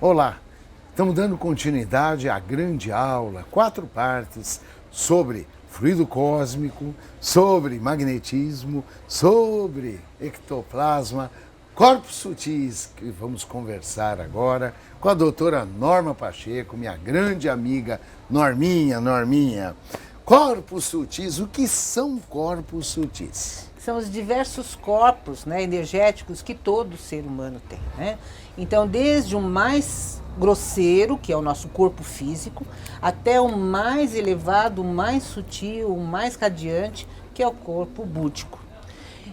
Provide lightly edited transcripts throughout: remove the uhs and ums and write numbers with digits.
Olá, estamos dando continuidade à grande aula, 4 partes, sobre fluido cósmico, sobre magnetismo, sobre ectoplasma, corpos sutis, que vamos conversar agora com a doutora Norma Pacheco, minha grande amiga Norminha. Corpos sutis, o que são corpos sutis? São os diversos corpos, né, energéticos que todo ser humano tem, né? Então, desde o mais grosseiro, que é o nosso corpo físico, até o mais elevado, o mais sutil, o mais radiante, que é o corpo búdico.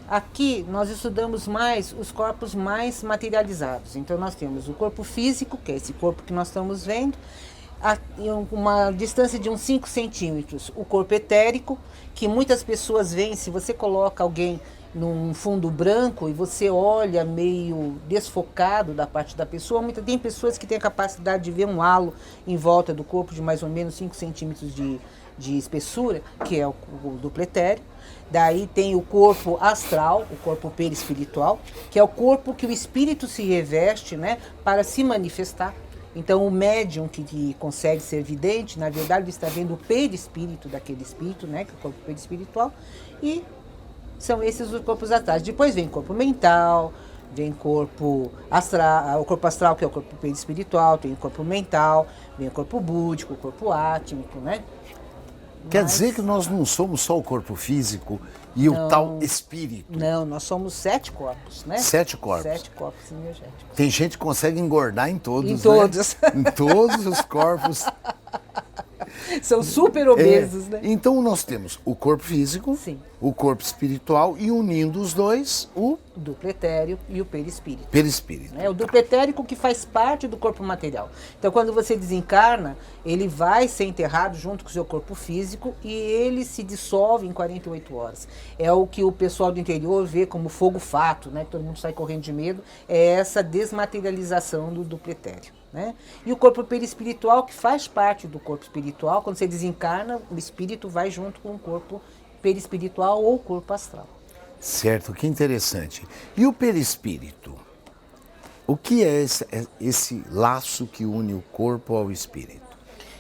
Aqui nós estudamos mais os corpos mais materializados. Então, nós temos o corpo físico, que é esse corpo que nós estamos vendo, a uma distância de uns 5 centímetros, o corpo etérico, que muitas pessoas veem, se você coloca alguém num fundo branco e você olha meio desfocado da parte da pessoa, tem pessoas que têm a capacidade de ver um halo em volta do corpo de mais ou menos 5 centímetros de espessura, que é o duplo etéreo. Daí tem o corpo astral, o corpo perispiritual, que é o corpo que o espírito se reveste, né, para se manifestar. Então, o médium que consegue ser vidente, na verdade, ele está vendo o perispírito daquele espírito, né, que é o corpo perispiritual, e são esses os corpos astrais. Depois vem corpo mental, vem corpo astral, o corpo astral, que é o corpo perispiritual, tem o corpo mental, vem o corpo búdico, o corpo átmico, né? Quer dizer que nós não somos só o corpo físico e o tal espírito? Não, nós somos 7 corpos, né? 7 corpos. 7 corpos energéticos. Tem gente que consegue engordar em todos, Em todos. Né? Em todos os corpos. São super obesos, né? Então nós temos o corpo físico, Sim. O corpo espiritual e unindo os dois, o duplo etéreo e o perispírito. Perispírito. É o duplo etérico que faz parte do corpo material. Então, quando você desencarna, ele vai ser enterrado junto com o seu corpo físico e ele se dissolve em 48 horas. É o que o pessoal do interior vê como fogo-fato, né? Que todo mundo sai correndo de medo. É essa desmaterialização do duplo etéreo. Né? E o corpo perispiritual, que faz parte do corpo espiritual, quando você desencarna, o espírito vai junto com o corpo perispiritual ou corpo astral. Certo, que interessante. E o perispírito? O que é esse laço que une o corpo ao espírito?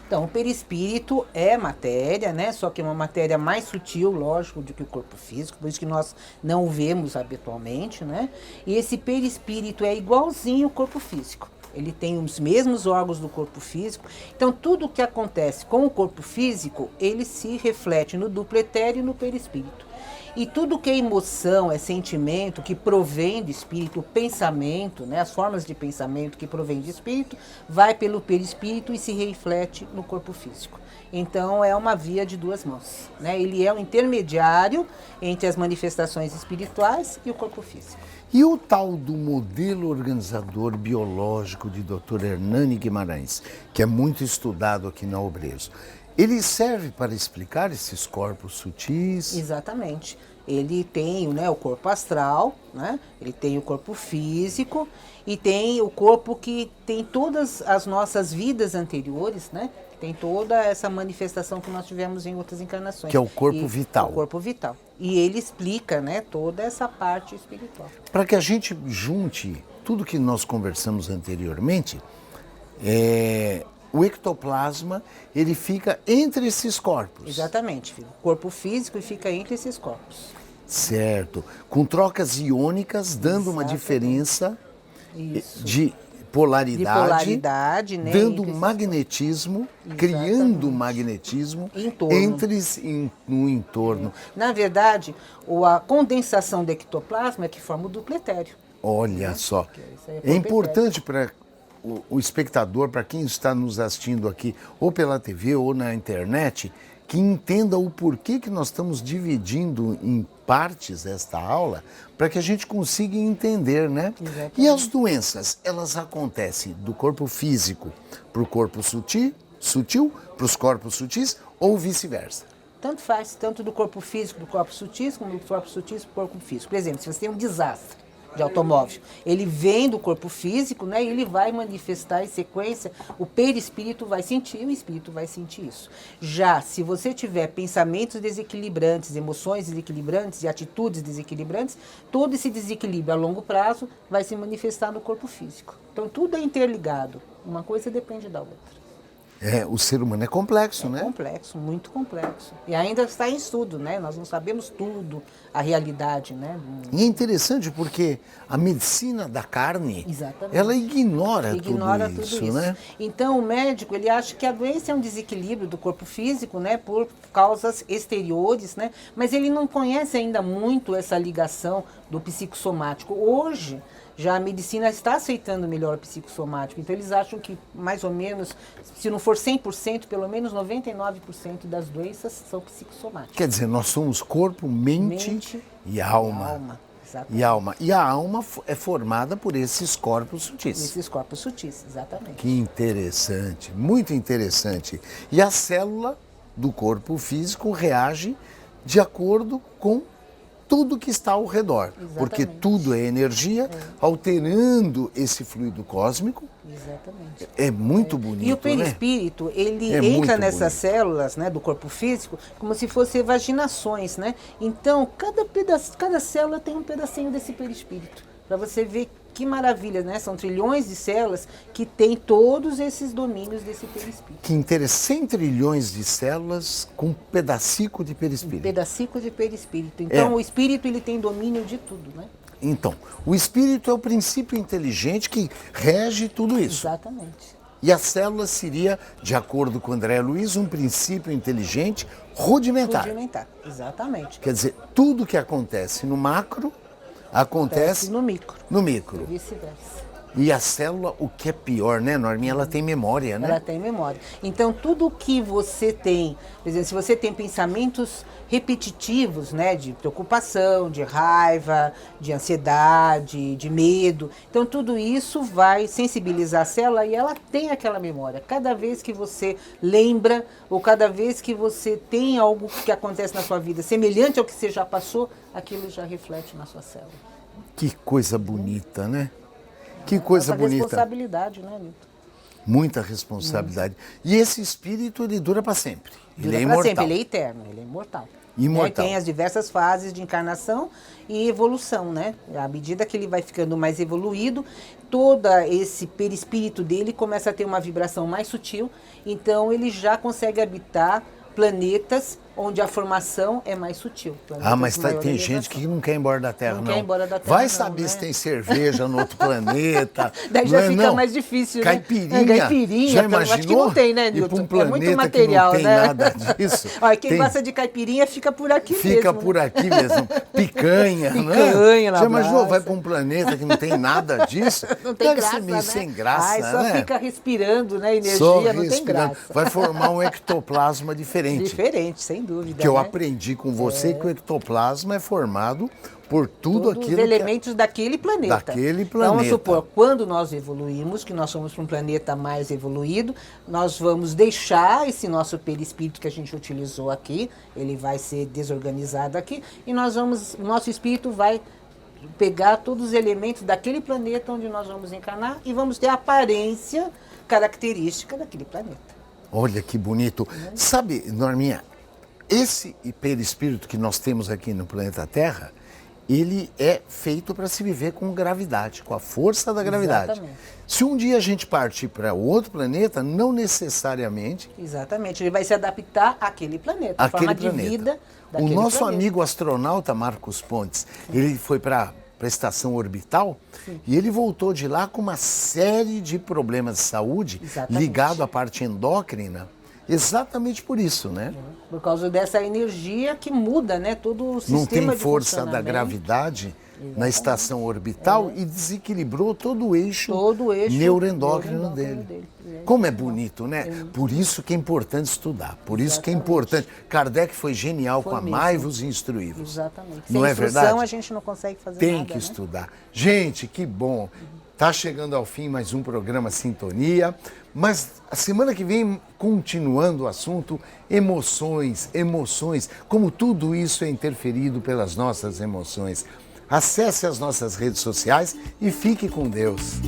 Então, o perispírito é matéria, né? Só que é uma matéria mais sutil, lógico, do que o corpo físico, por isso que nós não o vemos habitualmente, né? E esse perispírito é igualzinho ao corpo físico. Ele tem os mesmos órgãos do corpo físico. Então, tudo o que acontece com o corpo físico, ele se reflete no duplo etéreo e no perispírito. E tudo que é emoção, é sentimento, que provém do espírito, o pensamento, né, as formas de pensamento que provém do espírito, vai pelo perispírito e se reflete no corpo físico. Então, é uma via de duas mãos, né? Ele é o intermediário entre as manifestações espirituais e o corpo físico. E o tal do modelo organizador biológico de Dr. Hernani Guimarães, que é muito estudado aqui na Obreiros, ele serve para explicar esses corpos sutis? Exatamente. Ele tem, né, o corpo astral, né? Ele tem o corpo físico e tem o corpo que tem todas as nossas vidas anteriores, né? Tem toda essa manifestação que nós tivemos em outras encarnações. Que é o corpo vital. O corpo vital. E ele explica, né, toda essa parte espiritual. Para que a gente junte tudo que nós conversamos anteriormente, o ectoplasma, ele fica entre esses corpos. Exatamente, filho. O corpo físico fica entre esses corpos. Certo. Com trocas iônicas, dando uma diferença de polaridade, né, dando magnetismo, criando magnetismo no entorno. Na verdade, a condensação do ectoplasma é que forma o duplo etéreo. Olha só, é importante para o espectador, para quem está nos assistindo aqui, ou pela TV ou na internet, que entenda o porquê que nós estamos dividindo em partes esta aula, para que a gente consiga entender, né? Exatamente. E as doenças, elas acontecem do corpo físico para o corpo sutil, para os corpos sutis, ou vice-versa? Tanto faz, tanto do corpo físico para o corpo sutil, como do corpo sutil para o corpo físico. Por exemplo, se você tem um desastre, de automóvel. Ele vem do corpo físico, né, e ele vai manifestar em sequência, o perispírito vai sentir, o espírito vai sentir isso. Já se você tiver pensamentos desequilibrantes, emoções desequilibrantes e atitudes desequilibrantes, todo esse desequilíbrio a longo prazo vai se manifestar no corpo físico. Então tudo é interligado, uma coisa depende da outra. O ser humano é complexo, né? Complexo, muito complexo. E ainda está em estudo, né? Nós não sabemos tudo, a realidade, né? E é interessante porque a medicina da carne, Exatamente. ela ignora tudo isso, né? Então o médico, ele acha que a doença é um desequilíbrio do corpo físico, né? Por causas exteriores, né? Mas ele não conhece ainda muito essa ligação do psicossomático. Hoje, já a medicina está aceitando melhor o psicossomático. Então, eles acham que, mais ou menos, se não for 100%, pelo menos 99% das doenças são psicossomáticas. Quer dizer, nós somos corpo, mente e alma. Exatamente. E alma. E a alma é formada por esses corpos sutis. Esses corpos sutis, exatamente. Que interessante, muito interessante. E a célula do corpo físico reage de acordo com tudo que está ao redor. Exatamente. Porque tudo é energia, alterando esse fluido cósmico. Exatamente. É muito bonito, E o perispírito, ele É entra muito nessas bonito. células, né, do corpo físico como se fossem vaginações, né? Então, cada célula tem um pedacinho desse perispírito. Para você ver que maravilha, né? São trilhões de células que têm todos esses domínios desse perispírito. Que interessa 100 trilhões de células com um pedacico de Um perispírito. pedacico de perispírito. Então, o espírito, ele tem domínio de tudo, né? Então, o espírito é o princípio inteligente que rege tudo isso. Exatamente. E a célula seria, de acordo com André Luiz, um princípio inteligente rudimentar. Rudimentar, exatamente. Quer dizer, tudo que acontece no macro acontece No micro. no micro. E vice-versa. E a célula, o que é pior, né, Norminha? Ela tem memória, né? Ela tem memória. Então, tudo que você tem, por exemplo, se você tem pensamentos repetitivos, né, de preocupação, de raiva, de ansiedade, de medo, então tudo isso vai sensibilizar a célula e ela tem aquela memória. Cada vez que você lembra ou cada vez que você tem algo que acontece na sua vida semelhante ao que você já passou, aquilo já reflete na sua célula. Que coisa bonita, né? Que coisa Essa bonita. responsabilidade, né, Nilton? Muita responsabilidade. E esse espírito, ele dura para sempre. Dura Ele é pra imortal. sempre, ele é eterno, ele é imortal. Imortal. Tem as diversas fases de encarnação e evolução, né? À medida que ele vai ficando mais evoluído, todo esse perispírito dele começa a ter uma vibração mais sutil, então ele já consegue habitar planetas onde a formação é mais sutil. Mas tem gente que não quer ir embora da Terra, Não não. quer ir embora da Terra, Vai não, saber né? se tem cerveja no outro planeta. Daí não já é, fica não? mais difícil, Caipirinha. né? Caipirinha, Já acho imaginou? que não tem, né, Ir Nilton? pra um planeta É muito material, que não né? tem nada disso. Olha, quem Tem- gosta de caipirinha fica por aqui mesmo. Fica né? por aqui mesmo. Picanha, não é? Picanha, Já imaginou? labrasa. Vai para um planeta que não tem nada disso? Não tem Deve graça, ser meio né? sem graça, Ai, só né? fica respirando, né? Energia, Só não tem respirando. graça. Vai formar um ectoplasma diferente. Diferente, sem dúvida. Que eu né? aprendi com você que o ectoplasma é formado por tudo Todos aquilo os elementos daquele planeta. Daquele Então, vamos planeta. supor, quando nós evoluímos, que nós somos para um planeta mais evoluído, nós vamos deixar esse nosso perispírito que a gente utilizou aqui, ele vai ser desorganizado aqui, e o nosso espírito vai pegar todos os elementos daquele planeta onde nós vamos encarnar e vamos ter a aparência característica daquele planeta. Olha que bonito. Sabe, Norminha, esse perispírito que nós temos aqui no planeta Terra, ele é feito para se viver com gravidade, com a força da gravidade. Exatamente. Se um dia a gente partir para outro planeta, não necessariamente Exatamente, ele vai se adaptar àquele planeta, à aquele forma planeta. de vida O daquele nosso planeta. amigo astronauta Marcos Pontes, ele foi para a estação orbital e ele voltou de lá com uma série de problemas de saúde Exatamente. ligado à parte endócrina, exatamente por isso, né? Por causa dessa energia que muda, né, todo o sistema Não tem de força da funcionamento. gravidade na estação orbital e desequilibrou todo o eixo, Todo o eixo neuroendócrino neuroendócrino dele. dele. Como é bonito, né? Por isso que é importante estudar, por isso que é importante. Kardec foi genial Foi com mesmo. amai-vos e instruí-vos. Exatamente. Não Sem é instrução, verdade? a gente não consegue fazer Tem nada, que né? estudar. Gente, que bom. Tá chegando ao fim mais um programa Sintonia, mas a semana que vem, continuando o assunto, emoções, como tudo isso é interferido pelas nossas emoções. Acesse as nossas redes sociais e fique com Deus.